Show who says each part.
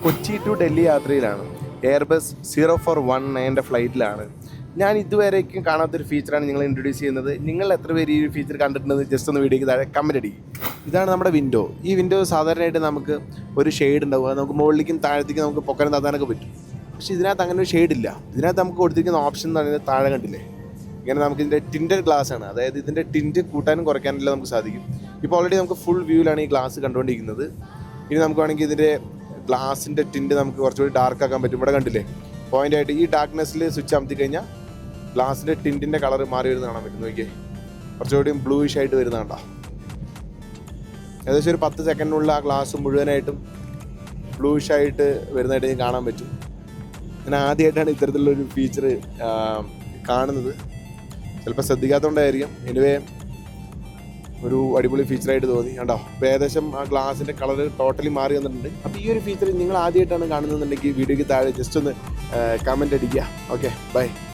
Speaker 1: Kochi to Delhi യാത്രയിലാണ്. Airbus 0419 ഫ്ലൈറ്റിലാണ്. ഞാൻ ഇതുവരേക്കും കാണാത്തൊരു ഫീച്ചറാണ് നിങ്ങൾ ഇൻട്രൊഡ്യൂസ് ചെയ്യുന്നത്. നിങ്ങൾ എത്ര പേര് ഈ ഫീച്ചർ കണ്ടിട്ടുണ്ടെന്ന് ജസ്റ്റ് ഒന്ന് വീഡിയോയ്ക്ക് താഴെ കമൻറ്റ് അടിക്കും. ഇതാണ് നമ്മുടെ വിൻഡോ. ഈ വിൻഡോ സാധാരണയായിട്ട് നമുക്ക് ഒരു ഷെയ്ഡ് ഉണ്ടാവുക, നമുക്ക് മുകളിലേക്കും താഴത്തേക്കും നമുക്ക് പൊക്കാനും താത്താനൊക്കെ പറ്റും. പക്ഷേ ഇതിനകത്ത് അങ്ങനെ ഒരു ഷെയ്ഡ് ഇല്ല. ഇതിനകത്ത് നമുക്ക് കൊടുത്തിരിക്കുന്ന ഓപ്ഷൻ എന്ന് പറയുന്നത് താഴെ കണ്ടില്ലേ, ഇങ്ങനെ നമുക്ക് ഇതിൻ്റെ ടിൻറ്റഡ് ഗ്ലാസ് ആണ്. അതായത് ഇതിൻ്റെ ടിൻറ്റ് കൂട്ടാനും കുറയ്ക്കാനെല്ലാം നമുക്ക് സാധിക്കും. ഇപ്പോൾ ഓൾറെഡി നമുക്ക് ഫുൾ വ്യൂവിലാണ് ഈ ഗ്ലാസ് കണ്ടുകൊണ്ടിരിക്കുന്നത്. ഇനി നമുക്ക് വേണമെങ്കിൽ ഇതിൻ്റെ ഗ്ലാസിൻ്റെ ടിൻറ്റ് നമുക്ക് കുറച്ചുകൂടി ഡാർക്ക് ആക്കാൻ പറ്റും. ഇവിടെ കണ്ടില്ലേ പോയിൻ്റായിട്ട് ഈ ഡാർക്ക്നെസ്സിൽ സ്വിച്ച് അമർത്തി കഴിഞ്ഞാൽ ഗ്ലാസിൻ്റെ ടിൻറ്റിൻ്റെ കളർ മാറി വരുന്ന കാണാൻ പറ്റും. നോക്കിയേ, കുറച്ചുകൂടിയും ബ്ലൂയിഷ് ആയിട്ട് വരുന്ന കണ്ടോ. ഏകദേശം ഒരു 10 സെക്കൻഡിനുള്ള ആ ഗ്ലാസ് മുഴുവനായിട്ടും ബ്ലൂയിഷ് ആയിട്ട് വരുന്നതായിട്ട് കാണാൻ പറ്റും. ഞാൻ ആദ്യമായിട്ടാണ് ഇത്തരത്തിലുള്ളൊരു ഫീച്ചർ കാണുന്നത്. ചിലപ്പോൾ ശ്രദ്ധിക്കാത്തതുകൊണ്ടായിരിക്കും. എനിവേ ഒരു അടിപൊളി ഫീച്ചറായിട്ട് തോന്നി കണ്ടോ. അപ്പോൾ ഏകദേശം ആ ഗ്ലാസിൻ്റെ കളർ ടോട്ടലി മാറി വന്നിട്ടുണ്ട്. അപ്പോൾ ഈ ഒരു ഫീച്ചർ നിങ്ങൾ ആദ്യമായിട്ടാണ് കാണുന്നതെന്നുണ്ടെങ്കിൽ വീഡിയോയ്ക്ക് താഴെ ജസ്റ്റ് ഒന്ന് കമൻറ്റ് അടിക്കുക. Okay, by.